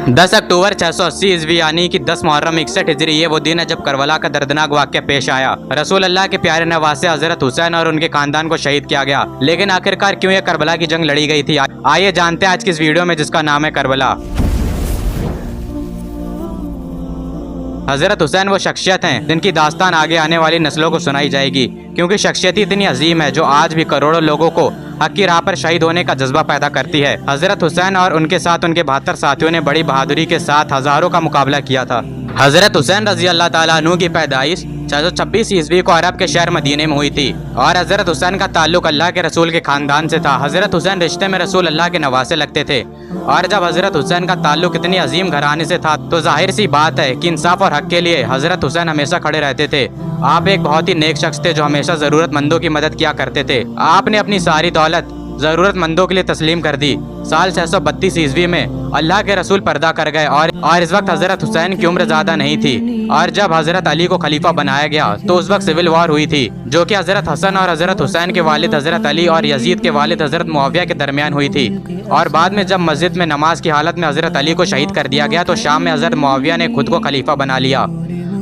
10 अक्टूबर 680 ईस्वी यानी कि 10 मुहर्रम 61 हिजरी ये वो दिन है जब करबला का दर्दनाक वाक़या पेश आया। रसूल अल्लाह के प्यारे नवासे हजरत हुसैन और उनके खानदान को शहीद किया गया। लेकिन आखिरकार क्यों ये करबला की जंग लड़ी गई थी, आइए जानते हैं आज की इस वीडियो में जिसका नाम है करबला। हजरत हुसैन वो शख्सियत हैं जिनकी दास्तान आगे आने वाली नस्लों को सुनाई जाएगी, क्योंकि शख्सियत इतनी अजीम है जो आज भी करोड़ों लोगों को हक की राह पर शहीद होने का जज्बा पैदा करती है। हजरत हुसैन और उनके साथ उनके 72 साथियों ने बड़ी बहादुरी के साथ हजारों का मुकाबला किया था। हजरत हुसैन रजी अल्लाह ताला अन्हु की पैदाइश 626 ईस्वी को अरब के शहर मदीने में हुई थी और हजरत हुसैन का ताल्लुक अल्लाह के रसूल के खानदान से था। हजरत हुसैन रिश्ते में रसूल अल्लाह के नवासे लगते थे और जब हजरत हुसैन का ताल्लुक इतनी अजीम घराने से था तो जाहिर सी बात है कि इंसाफ और हक के लिए हजरत हुसैन हमेशा खड़े रहते थे। आप एक बहुत ही नेक शख्स थे जो हमेशा जरूरतमंदों की मदद किया करते थे। आपने अपनी सारी दौलत जरूरतमंदों के लिए तस्लीम कर दी। साल 632 ईस्वी में अल्लाह के रसूल पर्दा कर गए और इस वक्त हजरत हुसैन की उम्र ज्यादा नहीं थी और जब हजरत अली को खलीफा बनाया गया तो उस वक्त सिविल वॉर हुई थी जो कि हजरत हसन और हजरत हुसैन के वालिद हजरत अली और यजीद के वालिद हजरत मुआविया के दरमियान हुई थी। और बाद में जब मस्जिद में नमाज की हालत में हजरत अली को शहीद कर दिया गया तो शाम में हजरत मुआविया ने खुद को खलीफा बना लिया।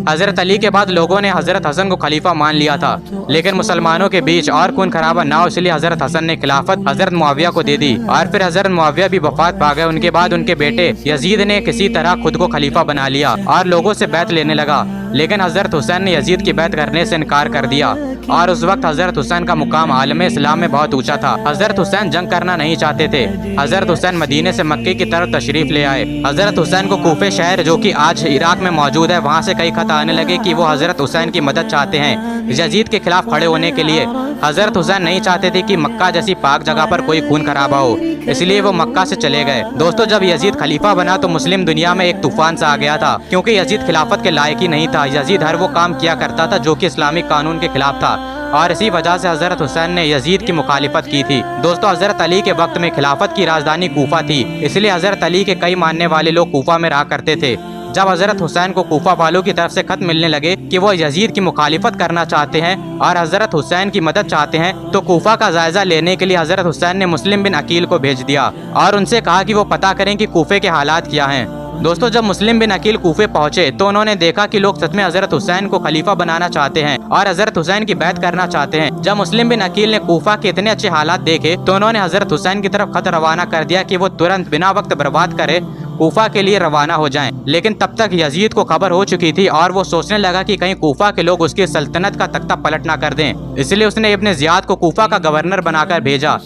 हजरत अली के बाद लोगों ने हजरत हसन को खलीफा मान लिया था, लेकिन मुसलमानों के बीच और खून खराबा ना हो इसलिए हजरत हसन ने खिलाफत हजरत मुआविया को दे दी और फिर हजरत मुआविया भी वफात पा गए। उनके बाद उनके बेटे यजीद ने किसी तरह खुद को खलीफा बना लिया और लोगों से बैत लेने लगा, लेकिन हजरत हुसैन ने यजीद की बैत करने से इनकार कर दिया और उस वक्त हजरत हुसैन का मुकाम आलम इस्लाम में बहुत ऊंचा था। हजरत हुसैन जंग करना नहीं चाहते थे। हजरत हुसैन मदीने से मक्के की तरफ तशरीफ ले आए। हजरत हुसैन को कूफे शहर जो कि आज इराक में मौजूद है वहाँ से कई खत आने लगे कि वो हजरत हुसैन की मदद चाहते हैं यजीद के खिलाफ खड़े होने के लिए। हजरत हुसैन नहीं चाहते थे कि मक्का जैसी पाक जगह पर कोई खून खराबा हो, इसलिए वो मक्का से चले गए। दोस्तों, जब यजीद खलीफा बना तो मुस्लिम दुनिया में एक तूफान सा आ गया था, क्योंकि यजीद खिलाफत के लायक ही नहीं था। यजीद हर वो काम किया करता था जो कि इस्लामिक कानून के खिलाफ था और इसी वजह से हजरत हुसैन ने यजीद की मुखालिफत की थी। दोस्तों, हजरत अली के वक्त में खिलाफत की राजधानी कूफा थी, इसलिए हजरत अली के कई मानने वाले लोग कूफा में रहा करते थे। जब हजरत हुसैन को कूफा वालों की तरफ से खत मिलने लगे कि वो यजीद की मुखालिफत करना चाहते हैं और हजरत हुसैन की मदद चाहते हैं, तो कूफा का जायजा लेने के लिए हजरत हुसैन ने मुस्लिम बिन अकील को भेज दिया और उनसे कहा कि वो पता करें कि कूफे के हालात क्या हैं। दोस्तों, जब मुस्लिम बिन अकील कूफे पहुंचे तो उन्होंने देखा कि लोग सच में हजरत हुसैन को खलीफा बनाना चाहते हैं और हजरत हुसैन की बैत करना चाहते हैं। जब मुस्लिम बिन अकील ने कूफा के इतने अच्छे हालात देखे तो उन्होंने हजरत हुसैन की तरफ खत रवाना कर दिया कि वो तुरंत बिना वक्त बर्बाद करे कूफा के लिए रवाना हो जाएं। लेकिन तब तक यजीद को खबर हो चुकी थी और वो सोचने लगा कि कहीं कूफा के लोग उसकी सल्तनत का तख्ता पलट ना कर दें, इसलिए उसने इब्ने जियाद को कूफा का गवर्नर बनाकर भेजा।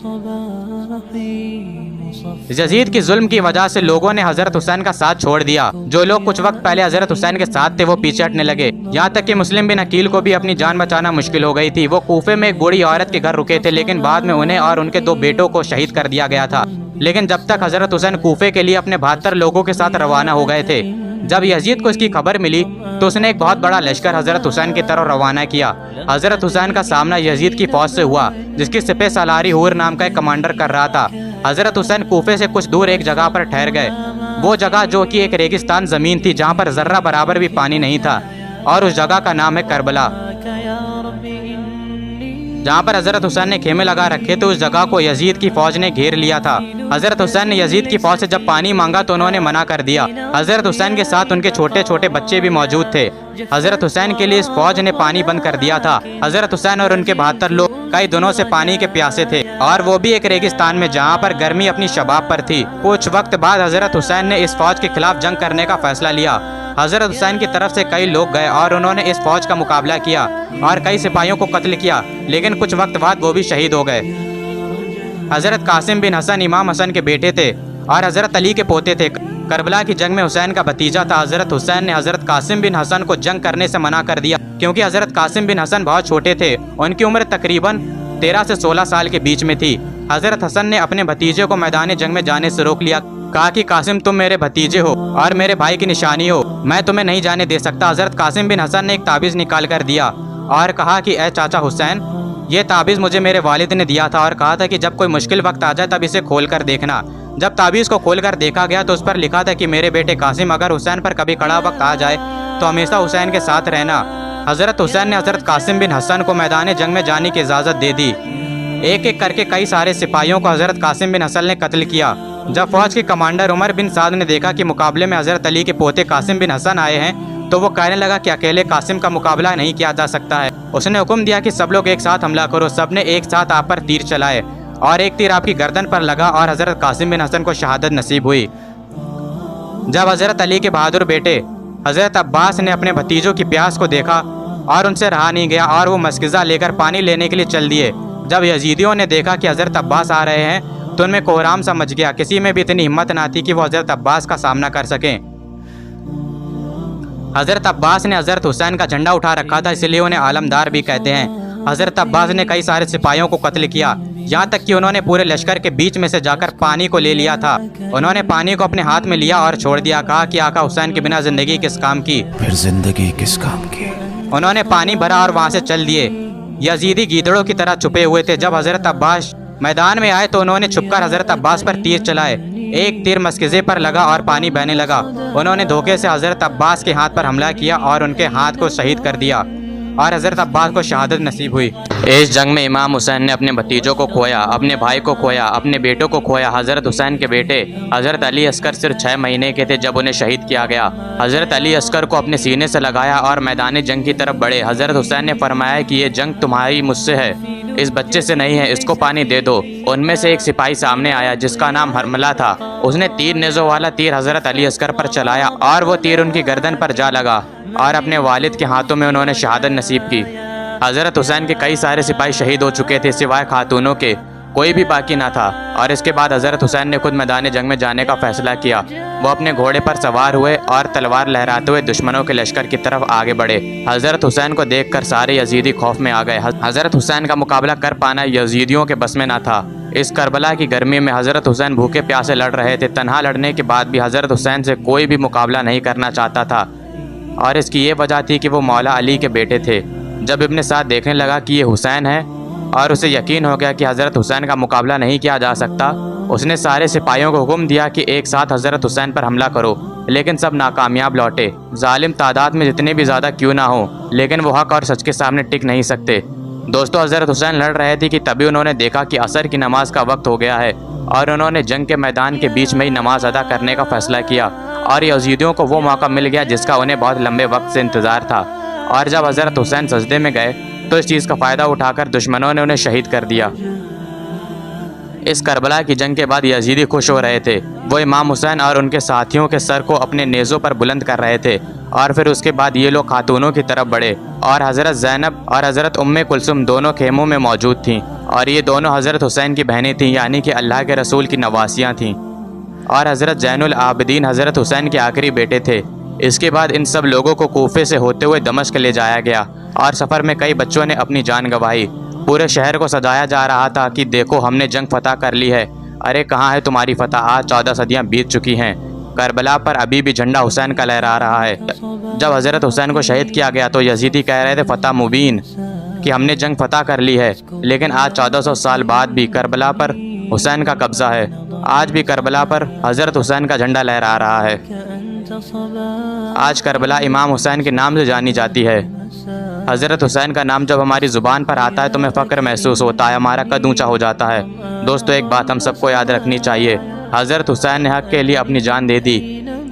यजीद की जुल्म की वजह से लोगों ने हजरत हुसैन का साथ छोड़ दिया। जो लोग कुछ वक्त पहले हजरत हुसैन के साथ थे वो पीछे हटने लगे, यहाँ तक कि मुस्लिम बिन अकील को भी अपनी जान बचाना मुश्किल हो गई थी। वो कूफे में एक बूढ़ी औरत के घर रुके थे, लेकिन बाद में उन्हें और उनके 2 बेटों को शहीद कर दिया गया था। लेकिन जब तक हजरत हुसैन कूफे के लिए अपने 72 लोगों के साथ रवाना हो गए थे, जब यजीद को इसकी खबर मिली तो उसने एक बहुत बड़ा लश्कर हजरत हुसैन की तरफ रवाना किया। हजरत हुसैन का सामना यजीद की फौज से हुआ जिसकी सिपह सालारी हुर नाम का एक कमांडर कर रहा था। हजरत हुसैन कूफे से कुछ दूर एक जगह पर ठहर गए। वो जगह जो कि एक रेगिस्तान जमीन थी जहाँ पर जर्रा बराबर भी पानी नहीं था और उस जगह का नाम है करबला। जहाँ पर हजरत हुसैन ने खेमे लगा रखे थे उस जगह को यजीद की फौज ने घेर लिया था। हजरत हुसैन ने यजीद की फौज से जब पानी मांगा तो उन्होंने मना कर दिया। हजरत हुसैन के साथ उनके छोटे छोटे बच्चे भी मौजूद थे। हजरत हुसैन के लिए इस फौज ने पानी बंद कर दिया था। हजरत हुसैन और उनके 72 लोग कई दिनों से पानी के प्यासे थे और वो भी एक रेगिस्तान में जहाँ पर गर्मी अपनी शबाब पर थी। कुछ वक्त बाद हजरत हुसैन ने इस फौज के खिलाफ जंग करने का फैसला लिया। हजरत हुसैन की तरफ से कई लोग गए और उन्होंने इस फौज का मुकाबला किया और कई सिपाहियों को कत्ल किया, लेकिन कुछ वक्त बाद वो भी शहीद हो गए। हजरत कासिम बिन हसन इमाम हसन के बेटे थे और हजरत अली के पोते थे। करबला की जंग में हुसैन का भतीजा था। हजरत हुसैन ने हजरत कासिम बिन हसन को जंग करने से मना कर दिया, क्योंकि हजरत कासिम बिन हसन बहुत छोटे थे। उनकी उम्र तकरीबन 13 से 16 साल के बीच में थी। हजरत हसन ने अपने भतीजे को मैदान जंग में जाने से रोक लिया। कहा कि कासिम, तुम मेरे भतीजे हो और मेरे भाई की निशानी हो, मैं तुम्हें नहीं जाने दे सकता। हजरत कासिम बिन हसन ने एक ताबीज़ निकाल कर दिया और कहा कि ए चाचा हुसैन, ये ताबीज़ मुझे मेरे वालिद ने दिया था और कहा था कि जब कोई मुश्किल वक्त आ जाए तब इसे खोल कर देखना। जब ताबीज़ को खोल कर देखा गया तो उस पर लिखा था कि मेरे बेटे कासिम, अगर हुसैन पर कभी कड़ा वक्त आ जाए तो हमेशा हुसैन के साथ रहना। हजरत हुसैन ने हजरत कासिम बिन हसन को मैदान जंग में जाने की इजाज़त दे दी। एक एक करके कई सारे सिपाहियों को हजरत कासिम बिन हसन ने कत्ल किया। जब फौज के कमांडर उमर बिन साद ने देखा कि मुकाबले में हज़रत अली के पोते कासिम बिन हसन आए हैं, तो वो कहने लगा कि अकेले कासिम का मुकाबला नहीं किया जा सकता है। उसने हुक्म दिया कि सब लोग एक साथ हमला करो। सबने एक साथ आप पर तीर चलाए और एक तीर आपकी गर्दन पर लगा और हज़रत कासिम बिन हसन को शहादत नसीब हुई। जब हज़रत अली के बहादुर बेटे हज़रत अब्बास ने अपने भतीजों की प्यास को देखा और उनसे रहा नहीं गया और वो मस्किज़ा लेकर पानी लेने के लिए चल दिए। जब यजीदियों ने देखा कि हज़रत अब्बास आ रहे हैं तो उनमें कोहराम सा मच गया। किसी में भी इतनी हिम्मत ना थी कि वो हज़रत अब्बास का सामना कर सकें। हज़रत अब्बास ने हज़रत हुसैन का झंडा उठा रखा था, इसलिए उन्हें आलमदार भी कहते हैं। हज़रत अब्बास ने कई सारे सिपाहियों को कत्ल किया, यहाँ तक कि उन्होंने पूरे लश्कर के बीच में से जाकर पानी को ले लिया था। उन्होंने पानी को अपने हाथ में लिया और छोड़ दिया। कहा कि आका हुसैन के बिना ज़िंदगी किस काम की, फिर जिंदगी किस काम की। उन्होंने पानी भरा और वहाँ से चल दिए। यजीदी गीदड़ों की तरह छुपे हुए थे। जब हज़रत अब्बास मैदान में आए तो उन्होंने छुपकर हज़रत अब्बास पर तीर चलाए। एक तीर मस्किज़े पर लगा और पानी बहने लगा। उन्होंने धोखे से हज़रत अब्बास के हाथ पर हमला किया और उनके हाथ को शहीद कर दिया और हज़रत अब्बास को शहादत नसीब हुई। इस जंग में इमाम हुसैन ने अपने भतीजों को खोया, अपने भाई को खोया, अपने बेटों को खोया। हज़रत हुसैन के बेटे हज़रत अली अस्कर सिर्फ 6 महीने के थे जब उन्हें शहीद किया गया। हज़रत अली अस्कर को अपने सीने से लगाया और मैदानी जंग की तरफ बढ़े। हज़रत हुसैन ने फरमाया कि ये जंग तुम्हारी मुझसे है, इस बच्चे से नहीं है, इसको पानी दे दो। उनमें से एक सिपाही सामने आया जिसका नाम हरमला था। उसने 3 नेज़ों वाला तीर हज़रत अली अस्कर पर चलाया और वो तीर उनकी गर्दन पर जा लगा और अपने वालिद के हाथों में उन्होंने शहादत नसीब की। हज़रत हुसैन के कई सारे सिपाही शहीद हो चुके थे, सिवाय खातूनों के कोई भी बाकी ना था। और इसके बाद हज़रत हुसैन ने खुद मैदान जंग में जाने का फैसला किया। वो अपने घोड़े पर सवार हुए और तलवार लहराते हुए दुश्मनों के लश्कर की तरफ आगे बढ़े। हज़रत हुसैन को देखकर सारे यजीदी खौफ में आ गए। हज़रत हुसैन का मुकाबला कर पाना यजीदियों के बस में ना था। इस करबला की गर्मी में हज़रत हुसैन भूखे प्यासे लड़ रहे थे। तन्हा लड़ने के बाद भी हज़रत हुसैन से कोई भी मुकाबला नहीं करना चाहता था और इसकी ये वजह थी कि वो मौला अली के बेटे थे। जब इब्ने साद देखने लगा कि ये हुसैन है और उसे यकीन हो गया कि हज़रत हुसैन का मुकाबला नहीं किया जा सकता, उसने सारे सिपाहियों को हुक्म दिया कि एक साथ हज़रत हुसैन पर हमला करो। लेकिन सब नाकामयाब लौटे। जालिम तादाद में जितने भी ज़्यादा क्यों ना हो, लेकिन वो हक और सच के सामने टिक नहीं सकते। दोस्तों, हज़रत हुसैन लड़ रहे थे कि तभी उन्होंने देखा कि असर की नमाज का वक्त हो गया है और उन्होंने जंग के मैदान के बीच में ही नमाज अदा करने का फ़ैसला किया और यजीदियों को वो मौका मिल गया जिसका उन्हें बहुत लंबे वक्त से इंतज़ार था। और जब हज़रत हुसैन सजदे में गए तो इस चीज़ का फ़ायदा उठाकर दुश्मनों ने उन्हें शहीद कर दिया। इस करबला की जंग के बाद यजीदी खुश हो रहे थे। वो इमाम हुसैन और उनके साथियों के सर को अपने नेज़ों पर बुलंद कर रहे थे और फिर उसके बाद ये लोग खातूनों की तरफ बढ़े और हज़रत ज़ैनब और हज़रत उम्मे कुलसुम दोनों खेमों में मौजूद थीं और ये दोनों हज़रत हुसैन की बहनें थीं, यानी कि अल्लाह के रसूल की नवासियाँ थीं। और हज़रत ज़ैनुल आबिदीन हज़रत हुसैन के आखिरी बेटे थे। इसके बाद इन सब लोगों को कूफे से होते हुए दमिश्क ले जाया गया और सफ़र में कई बच्चों ने अपनी जान गंवाई। पूरे शहर को सजाया जा रहा था कि देखो हमने जंग फतह कर ली है। अरे कहाँ है तुम्हारी फतह, आज 14 सदियाँ बीत चुकी हैं। करबला पर अभी भी झंडा हुसैन का लहरा रहा है। जब हज़रत हुसैन को शहीद किया गया तो यजीदी कह रहे थे फतह मुबीन, कि हमने जंग फतह कर ली है। लेकिन आज 1400 साल बाद भी करबला पर हुसैन का कब्ज़ा है। आज भी करबला पर हज़रत हुसैन का झंडा लहरा रहा है। आज करबला इमाम हुसैन के नाम से जानी जाती है। हज़रत हुसैन का नाम जब हमारी ज़ुबान पर आता है तो हमें फ़ख्र महसूस होता है, हमारा कद ऊँचा हो जाता है। दोस्तों, एक बात हम सबको याद रखनी चाहिए, हज़रत हुसैन ने हक़ के लिए अपनी जान दे दी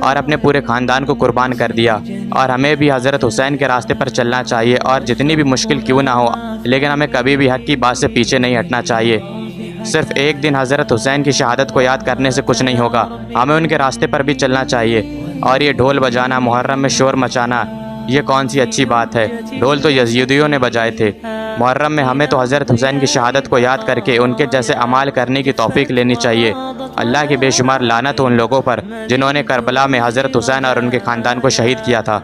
और अपने पूरे ख़ानदान को कुर्बान कर दिया। और हमें भी हज़रत हुसैन के रास्ते पर चलना चाहिए और जितनी भी मुश्किल क्यों ना हो, लेकिन हमें कभी भी हक़ की बात से पीछे नहीं हटना चाहिए। सिर्फ एक दिन हज़रत हुसैन की शहादत को याद करने से कुछ नहीं होगा, हमें उनके रास्ते पर भी चलना चाहिए। और ये ढोल बजाना, मुहर्रम में शोर मचाना, ये कौन सी अच्छी बात है। ढोल तो यजीदियों ने बजाए थे। मुहर्रम में हमें तो हज़रत हुसैन की शहादत को याद करके उनके जैसे अमाल करने की तौफीक लेनी चाहिए। अल्लाह की बेशुमार लानत हो उन लोगों पर जिन्होंने करबला में हज़रत हुसैन और उनके ख़ानदान को शहीद किया था।